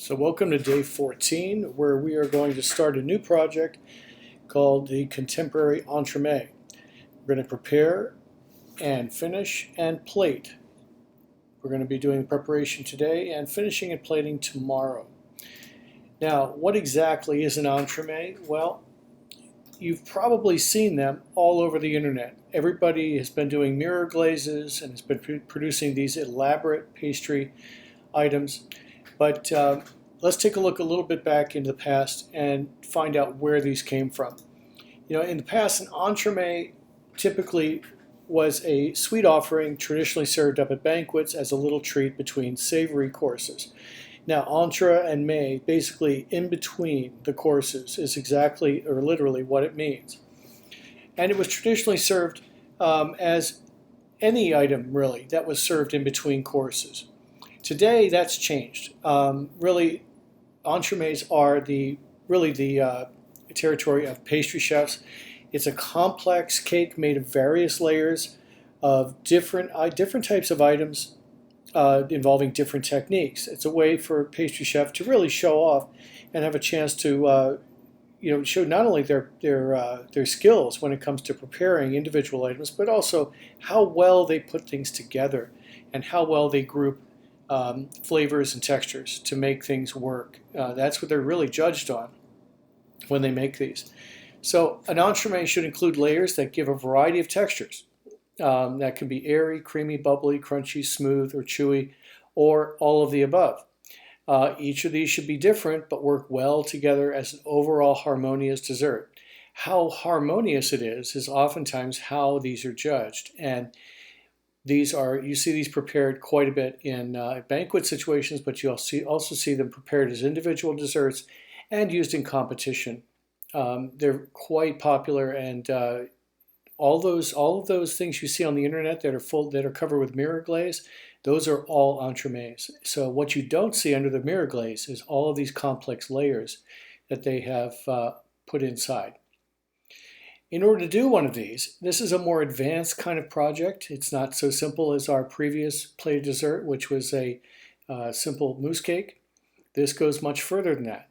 So welcome to day 14, where we are going to start a new project called the Contemporary Entremet. We're going to prepare and finish and plate. We're going to be doing preparation today and finishing and plating tomorrow. Now, what exactly is an entremet? Well, you've probably seen them all over the internet. Everybody has been doing mirror glazes and has been producing these elaborate pastry items. But let's take a look a little bit back into the past and find out where these came from. In the past, an entremet typically was a sweet offering traditionally served up at banquets as a little treat between savory courses. Now, entre and mets, basically in between the courses, is exactly or literally what it means. And it was traditionally served as any item, really, that was served in between courses. Today, that's changed. Really, entremets are the territory of pastry chefs. It's a complex cake made of various layers of different types of items involving different techniques. It's a way for a pastry chef to really show off and have a chance to show not only their skills when it comes to preparing individual items, but also how well they put things together and how well they group flavors and textures to make things work. That's what they're really judged on when they make these. So an entremet should include layers that give a variety of textures. That can be airy, creamy, bubbly, crunchy, smooth, or chewy, or all of the above. Each of these should be different but work well together as an overall harmonious dessert. How harmonious it is oftentimes how these are judged. And you see these prepared quite a bit in banquet situations, but you also see them prepared as individual desserts and used in competition. They're quite popular, and all of those things you see on the internet that are covered with mirror glaze, those are all entremets. So what you don't see under the mirror glaze is all of these complex layers that they have put inside. In order to do one of these, this is a more advanced kind of project. It's not so simple as our previous plated dessert, which was a simple mousse cake. This goes much further than that.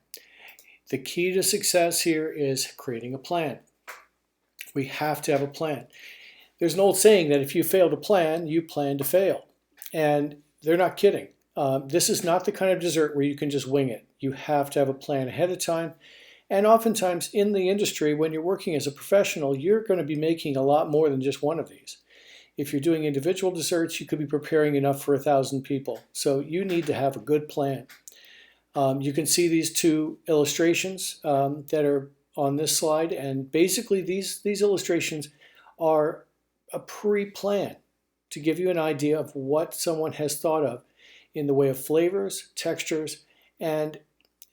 The key to success here is creating a plan. We have to have a plan. There's an old saying that if you fail to plan, you plan to fail. And they're not kidding. This is not the kind of dessert where you can just wing it. You have to have a plan ahead of time. And oftentimes in the industry, when you're working as a professional, you're going to be making a lot more than just one of these. If you're doing individual desserts, you could be preparing enough for 1,000 people. So you need to have a good plan. You can see these two illustrations that are on this slide. And basically, these illustrations are a pre-plan to give you an idea of what someone has thought of in the way of flavors, textures, and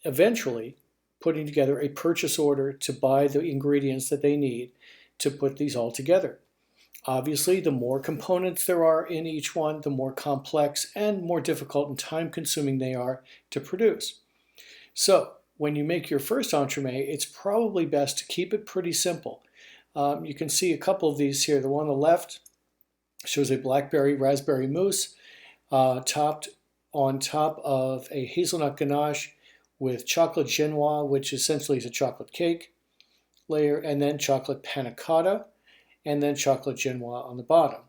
eventually putting together a purchase order to buy the ingredients that they need to put these all together. Obviously, the more components there are in each one, the more complex and more difficult and time-consuming they are to produce. So, when you make your first entremet, it's probably best to keep it pretty simple. You can see a couple of these here. The one on the left shows a blackberry raspberry mousse topped on top of a hazelnut ganache with chocolate genoise, which essentially is a chocolate cake layer, and then chocolate panna cotta, and then chocolate genoise on the bottom.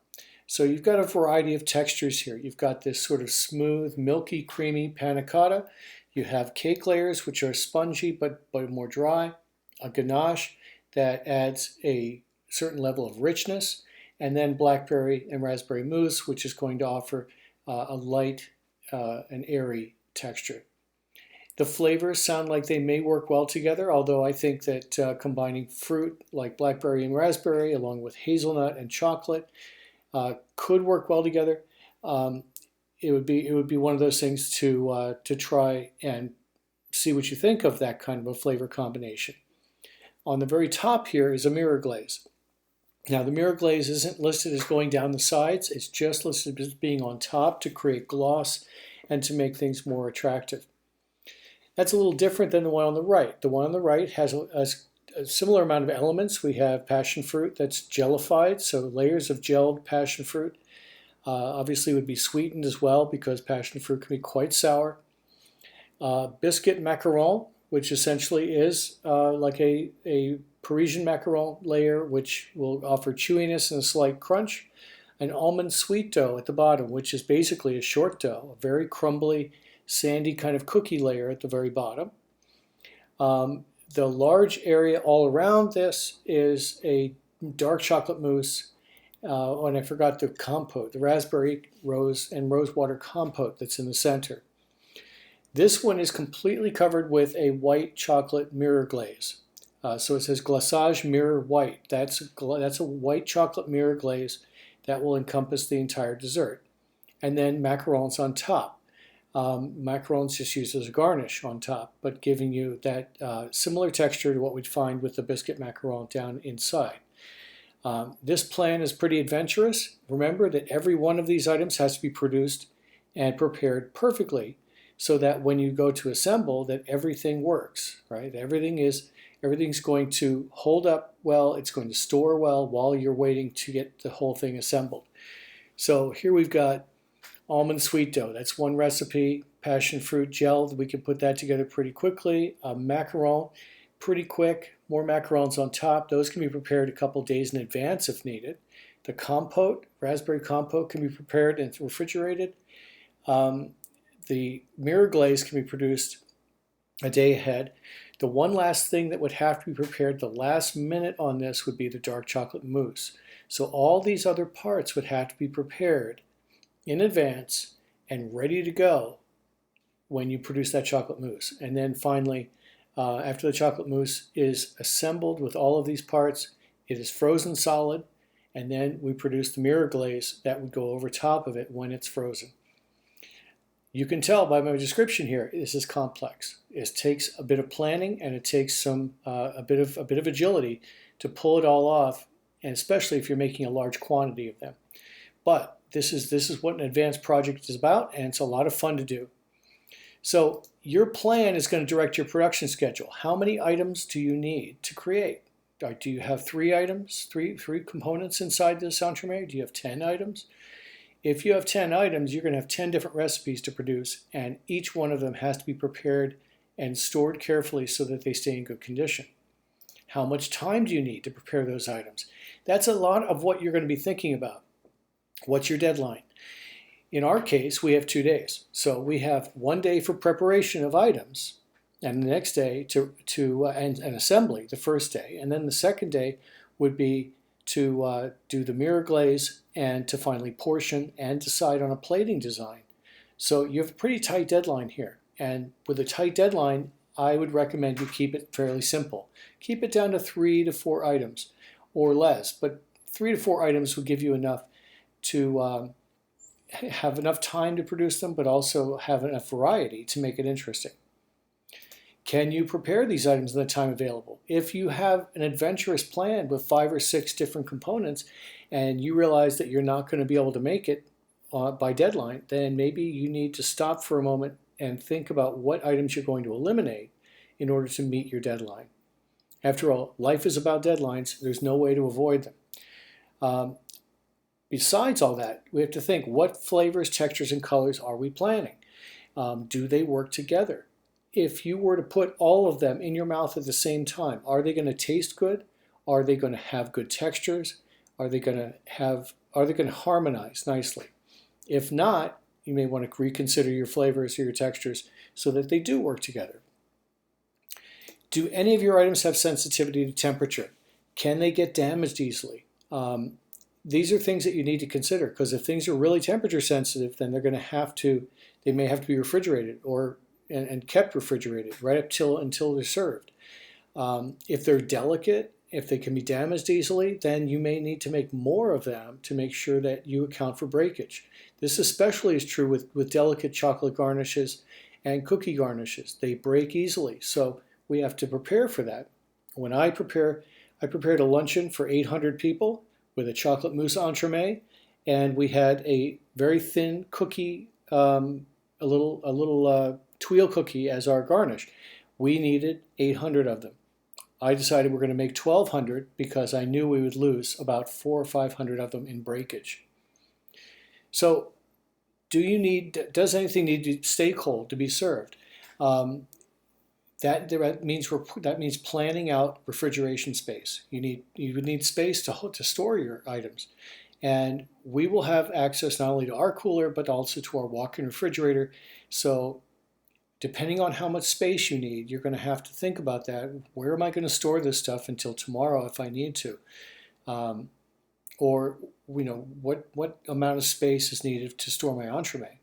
So you've got a variety of textures here. You've got this sort of smooth, milky, creamy panna cotta. You have cake layers, which are spongy but more dry, a ganache that adds a certain level of richness, and then blackberry and raspberry mousse, which is going to offer a light and airy texture. The flavors sound like they may work well together, although I think that combining fruit like blackberry and raspberry along with hazelnut and chocolate could work well together. It would be one of those things to try and see what you think of that kind of a flavor combination. On the very top here is a mirror glaze. Now the mirror glaze isn't listed as going down the sides, it's just listed as being on top to create gloss and to make things more attractive. That's a little different than the one on the right. The one on the right has a similar amount of elements. We have passion fruit that's jellified, so layers of gelled passion fruit. Obviously would be sweetened as well because passion fruit can be quite sour. Biscuit macaron, which essentially is like a Parisian macaron layer, which will offer chewiness and a slight crunch. An almond sweet dough at the bottom, which is basically a short dough, a very crumbly, sandy kind of cookie layer at the very bottom. The large area all around this is a dark chocolate mousse. And I forgot the compote, the raspberry rose and rosewater compote that's in the center. This one is completely covered with a white chocolate mirror glaze. So it says glaçage mirror white. That's a white chocolate mirror glaze that will encompass the entire dessert. And then macarons on top. Macarons just used as a garnish on top, but giving you that similar texture to what we'd find with the biscuit macaron down inside. This plan is pretty adventurous. Remember that every one of these items has to be produced and prepared perfectly so that when you go to assemble, that everything works, right? Everything's going to hold up well, it's going to store well while you're waiting to get the whole thing assembled. So here we've got almond sweet dough. That's one recipe. Passion fruit gel, we can put that together pretty quickly. Macaron, pretty quick. More macarons on top. Those can be prepared a couple days in advance if needed. The compote, raspberry compote, can be prepared and refrigerated. The mirror glaze can be produced a day ahead. The one last thing that would have to be prepared the last minute on this would be the dark chocolate mousse. So all these other parts would have to be prepared in advance and ready to go when you produce that chocolate mousse. And then finally, after the chocolate mousse is assembled with all of these parts, it is frozen solid, and then we produce the mirror glaze that would go over top of it when it's frozen. You can tell by my description here, this is complex. It takes a bit of planning and it takes a bit of agility to pull it all off, and especially if you're making a large quantity of them. But this is what an advanced project is about, and it's a lot of fun to do. So your plan is going to direct your production schedule. How many items do you need to create? Do you have 3 items, three components inside this entremet? Do you have 10 items? If you have 10 items, you're going to have 10 different recipes to produce, and each one of them has to be prepared and stored carefully so that they stay in good condition. How much time do you need to prepare those items? That's a lot of what you're going to be thinking about. What's your deadline? In our case, we have 2 days. So we have 1 day for preparation of items, and the next day and assembly, the first day. And then the second day would be to do the mirror glaze and to finally portion and decide on a plating design. So you have a pretty tight deadline here. And with a tight deadline, I would recommend you keep it fairly simple. Keep it down to 3 to 4 items or less, but 3 to 4 items would give you enough to have enough time to produce them, but also have enough variety to make it interesting. Can you prepare these items in the time available? If you have an adventurous plan with 5 or 6 different components and you realize that you're not going to be able to make it by deadline, then maybe you need to stop for a moment and think about what items you're going to eliminate in order to meet your deadline. After all, life is about deadlines. There's no way to avoid them. Besides all that, we have to think, what flavors, textures, and colors are we planning? Do they work together? If you were to put all of them in your mouth at the same time, are they going to taste good? Are they going to have good textures? Are they going to harmonize nicely? If not, you may want to reconsider your flavors or your textures so that they do work together. Do any of your items have sensitivity to temperature? Can they get damaged easily? These are things that you need to consider, because if things are really temperature sensitive, then they may have to be refrigerated and kept refrigerated right up until they're served. If they're delicate, if they can be damaged easily, then you may need to make more of them to make sure that you account for breakage. This especially is true with delicate chocolate garnishes and cookie garnishes. They break easily, so we have to prepare for that. When I prepared a luncheon for 800 people with a chocolate mousse entremet, and we had a very thin cookie, a little tuile cookie as our garnish. We needed 800 of them. I decided we're going to make 1,200 because I knew we would lose about 400 or 500 of them in breakage. So does anything need to stay cold to be served? Um, that means planning out refrigeration space. You would need space to store your items, and we will have access not only to our cooler but also to our walk-in refrigerator. So depending on how much space you need, you're going to have to think about that. Where am I going to store this stuff until tomorrow if I need to? Um, or what amount of space is needed to store my entremet?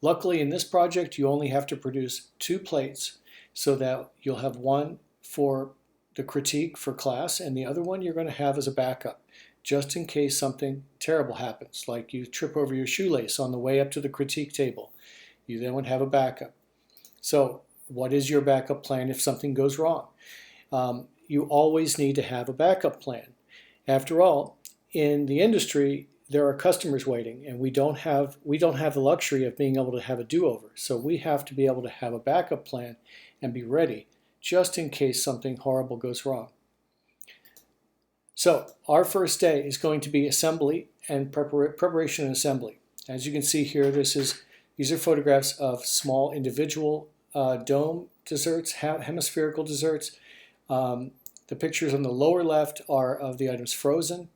Luckily, in this project, you only have to produce 2 plates so that you'll have one for the critique for class and the other one you're going to have as a backup, just in case something terrible happens, like you trip over your shoelace on the way up to the critique table. You then would have a backup. So what is your backup plan if something goes wrong? You always need to have a backup plan. After all, in the industry, there are customers waiting, and we don't have the luxury of being able to have a do-over. So we have to be able to have a backup plan and be ready just in case something horrible goes wrong. So our first day is going to be assembly and preparation and assembly. As you can see here, these are photographs of small individual dome desserts, hemispherical desserts. The pictures on the lower left are of the items frozen.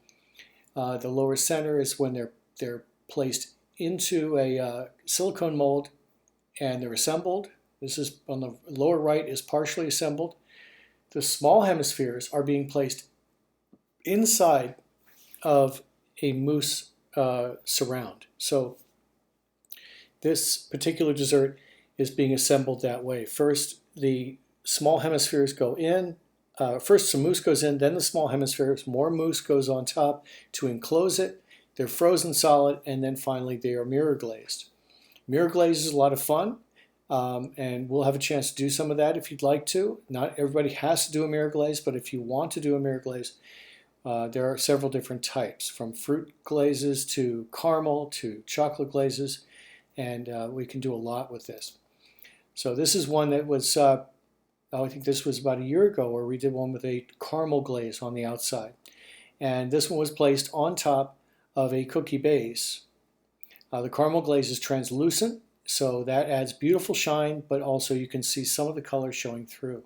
The lower center is when they're placed into a silicone mold and they're assembled. This is on the lower right is partially assembled. The small hemispheres are being placed inside of a mousse surround. So this particular dessert is being assembled that way. First, the small hemispheres go in. First, some mousse goes in, then the small hemispheres. More mousse goes on top to enclose it. They're frozen solid, and then finally they are mirror glazed. Mirror glaze is a lot of fun, and we'll have a chance to do some of that if you'd like to. Not everybody has to do a mirror glaze, but if you want to do a mirror glaze, there are several different types, from fruit glazes to caramel to chocolate glazes, and we can do a lot with this. So this is one that was, I think this was about a year ago, where we did one with a caramel glaze on the outside. And this one was placed on top of a cookie base. The caramel glaze is translucent, so that adds beautiful shine, but also you can see some of the color showing through.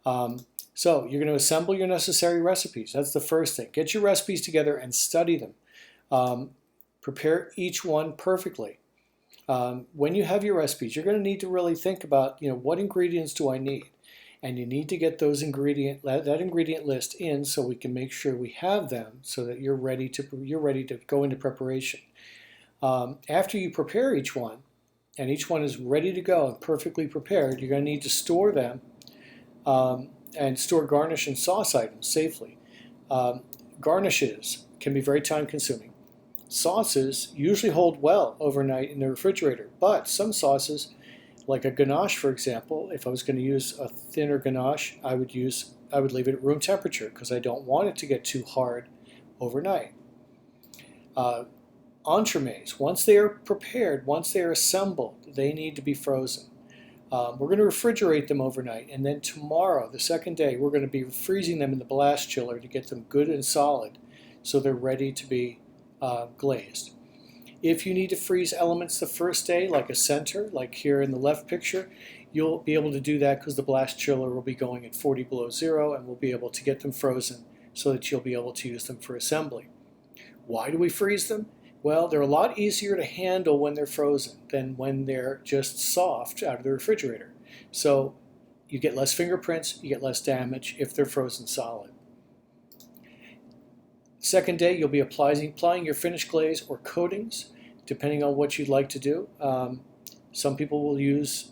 So you're going to assemble your necessary recipes. That's the first thing. Get your recipes together and study them. Prepare each one perfectly. When you have your recipes, you're going to need to really think about, what ingredients do I need? And you need to get that ingredient list in so we can make sure we have them so that you're ready to go into preparation. After you prepare each one, and each one is ready to go and perfectly prepared, you're going to need to store them and store garnish and sauce items safely. Garnishes can be very time consuming. Sauces usually hold well overnight in the refrigerator, but some sauces, like a ganache, for example, if I was going to use a thinner ganache, I would leave it at room temperature because I don't want it to get too hard overnight. Entremets, once they are prepared, once they are assembled, they need to be frozen. We're going to refrigerate them overnight, and then tomorrow, the second day, we're going to be freezing them in the blast chiller to get them good and solid so they're ready to be glazed. If you need to freeze elements the first day, like a center, like here in the left picture, you'll be able to do that because the blast chiller will be going at 40 below zero, and we'll be able to get them frozen so that you'll be able to use them for assembly. Why do we freeze them? Well, they're a lot easier to handle when they're frozen than when they're just soft out of the refrigerator. So you get less fingerprints, you get less damage if they're frozen solid. Second day, you'll be applying your finished glaze or coatings, depending on what you'd like to do. Some people will use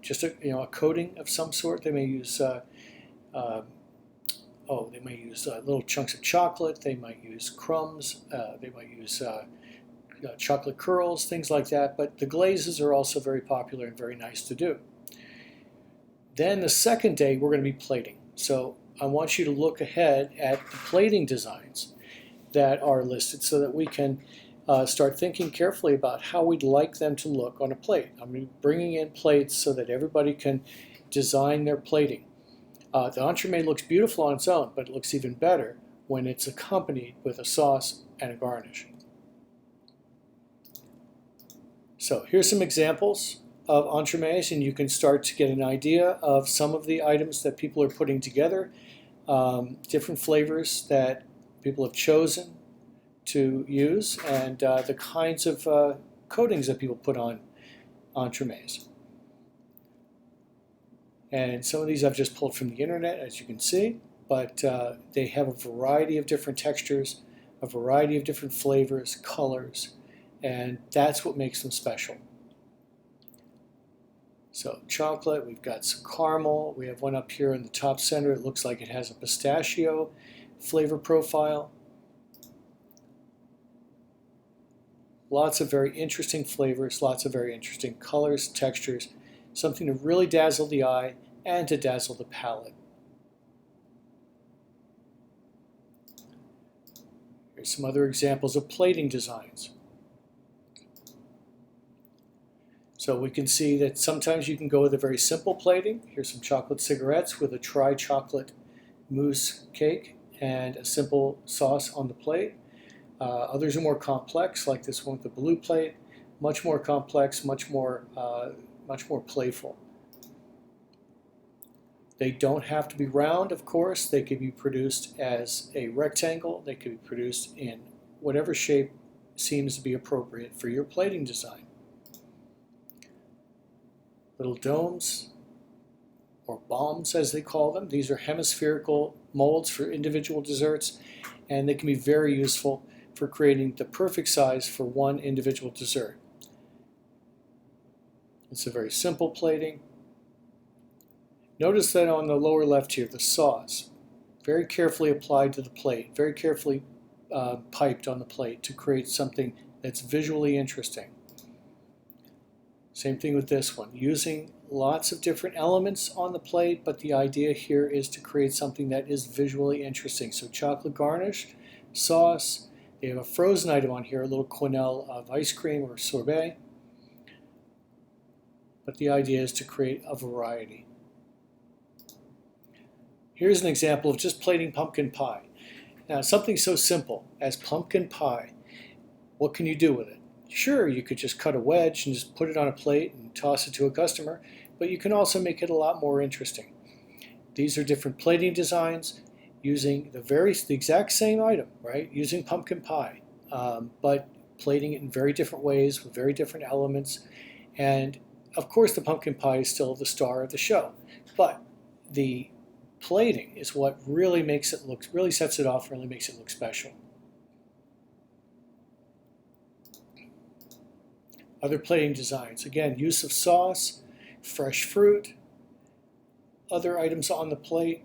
just a coating of some sort. They may use little chunks of chocolate. They might use crumbs. They might use chocolate curls, things like that. But the glazes are also very popular and very nice to do. Then the second day, we're going to be plating. So I want you to look ahead at the plating designs that are listed so that we can start thinking carefully about how we'd like them to look on a plate. I'm bringing in plates so that everybody can design their plating. The entremet looks beautiful on its own, but it looks even better when it's accompanied with a sauce and a garnish. So here's some examples of entremets, and you can start to get an idea of some of the items that people are putting together, different flavors that people have chosen to use, and the kinds of coatings that people put on entremets. And some of these I've just pulled from the internet, as you can see, but they have a variety of different textures, a variety of different flavors, colors, and that's what makes them special. So chocolate, we've got some caramel, we have one up here in the top center. It looks like it has a pistachio flavor profile. Lots of very interesting flavors, lots of very interesting colors, textures, something to really dazzle the eye and to dazzle the palate. Here's some other examples of plating designs. So we can see that sometimes you can go with a very simple plating. Here's some chocolate cigarettes with a tri-chocolate mousse cake and a simple sauce on the plate. Others are more complex, like this one with the blue plate. Much more complex, much more playful. They don't have to be round, of course. They could be produced as a rectangle. They could be produced in whatever shape seems to be appropriate for your plating design. Little domes, or bombs as they call them. These are hemispherical molds for individual desserts, and they can be very useful for creating the perfect size for one individual dessert. It's a very simple plating. Notice that on the lower left here, the sauce, very carefully applied to the plate, very carefully piped on the plate to create something that's visually interesting. Same thing with this one, using lots of different elements on the plate, but the idea here is to create something that is visually interesting. So chocolate garnish, sauce, they have a frozen item on here, a little quenelle of ice cream or sorbet. But the idea is to create a variety. Here's an example of just plating pumpkin pie. Now, something so simple as pumpkin pie, what can you do with it? Sure, you could just cut a wedge and just put it on a plate and toss it to a customer, but you can also make it a lot more interesting. These are different plating designs using the exact same item, right? Using pumpkin pie, but plating it in very different ways with very different elements. And of course, the pumpkin pie is still the star of the show, but the plating is what really makes it look, really sets it off, really makes it look special. Other plating designs, again, use of sauce, fresh fruit, other items on the plate.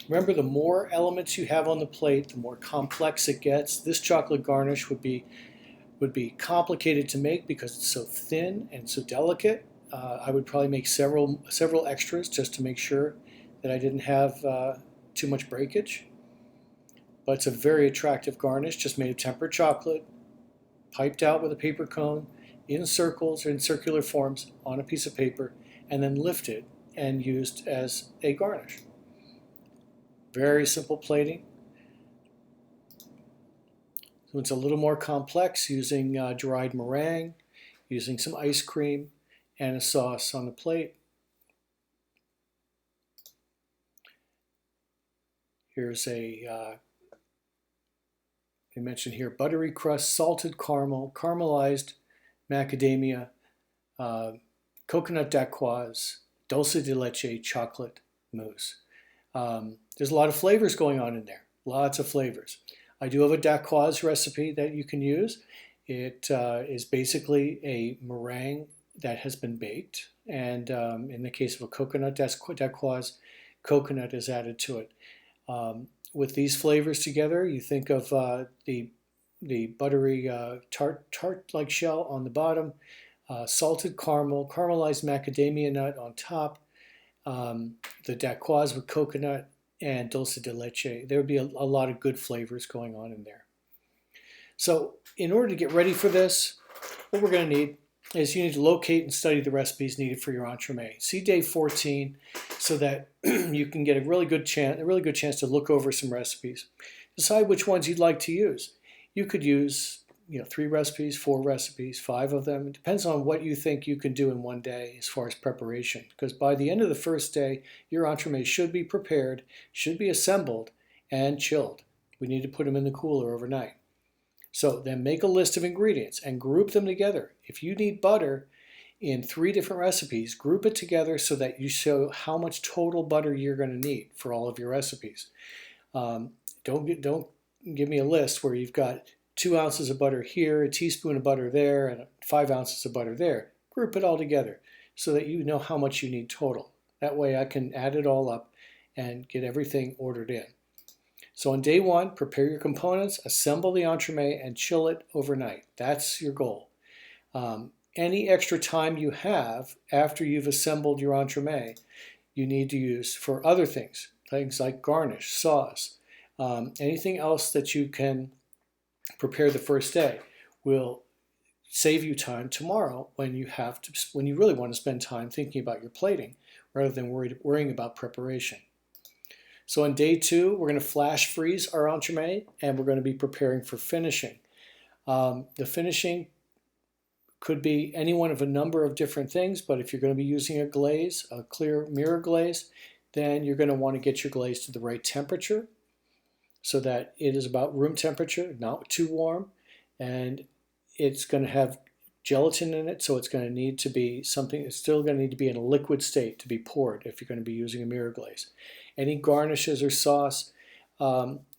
Remember, the more elements you have on the plate, the more complex it gets. This chocolate garnish would be complicated to make because it's so thin and so delicate. I would probably make several extras just to make sure that I didn't have too much breakage. But it's a very attractive garnish, just made of tempered chocolate, piped out with a paper cone, in circles or in circular forms on a piece of paper, and then lifted and used as a garnish. Very simple plating. So it's a little more complex, using dried meringue, using some ice cream, and a sauce on the plate. Here's they mentioned here, buttery crust, salted caramel, caramelized macadamia, coconut dacquoise, dulce de leche, chocolate mousse. There's a lot of flavors going on in there, lots of flavors. I do have a dacquoise recipe that you can use. It is basically a meringue that has been baked, and in the case of a coconut dacquoise, coconut is added to it. With these flavors together, you think of the buttery tart-like shell on the bottom, salted caramel, caramelized macadamia nut on top, the dacquoise with coconut, and dulce de leche. There would be a lot of good flavors going on in there. So in order to get ready for this, what we're going to need is you need to locate and study the recipes needed for your entremet. See day 14 so that you can get a really good chance to look over some recipes. Decide which ones you'd like to use. You could use 3 recipes, 4 recipes, 5 of them. It depends on what you think you can do in one day as far as preparation. Because by the end of the first day, your entremet should be prepared, should be assembled, and chilled. We need to put them in the cooler overnight. So then make a list of ingredients and group them together. If you need butter in 3 different recipes, group it together so that you show how much total butter you're going to need for all of your recipes. Don't give me a list where you've got 2 ounces of butter here, a teaspoon of butter there, and 5 ounces of butter there. Group it all together so that you know how much you need total. That way I can add it all up and get everything ordered in. So on day 1, prepare your components, assemble the entremet, and chill it overnight. That's your goal. Any extra time you have after you've assembled your entremet, you need to use for other things like garnish, sauce, anything else that you can prepare the first day will save you time tomorrow when you really want to spend time thinking about your plating rather than worrying about preparation. So on day 2, we're going to flash freeze our entremet and we're going to be preparing for finishing. The finishing could be any one of a number of different things, but if you're going to be using a glaze, a clear mirror glaze, then you're going to want to get your glaze to the right temperature so that it is about room temperature, not too warm, and it's going to have gelatin in it, so it's going to need to be something, it's still going to need to be in a liquid state to be poured if you're going to be using a mirror glaze. Any garnishes or sauce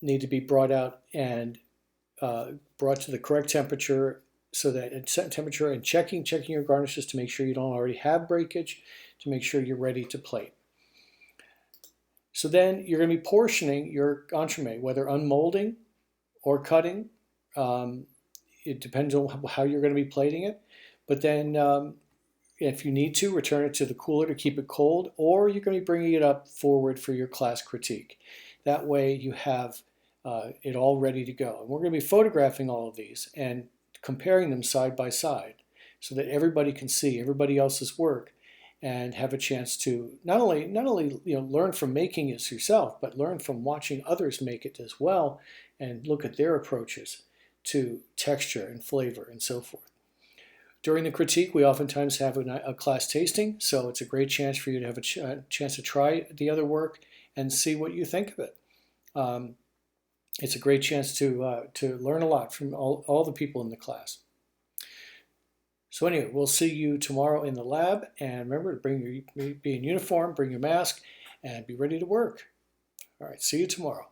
need to be brought out and brought to the correct temperature so that it's set temperature, and checking your garnishes to make sure you don't already have breakage, to make sure you're ready to plate. So then you're going to be portioning your entremet, whether unmolding or cutting. It depends on how you're going to be plating it. But then if you need to, return it to the cooler to keep it cold, or you're going to be bringing it up forward for your class critique. That way you have it all ready to go. And we're going to be photographing all of these and comparing them side by side so that everybody can see everybody else's work and have a chance to not only learn from making it yourself, but learn from watching others make it as well and look at their approaches to texture and flavor and so forth. During the critique, we oftentimes have a class tasting, so it's a great chance for you to have a chance to try the other work and see what you think of it. It's a great chance to learn a lot from all the people in the class. So anyway, we'll see you tomorrow in the lab, and remember to be in uniform, bring your mask, and be ready to work. All right, see you tomorrow.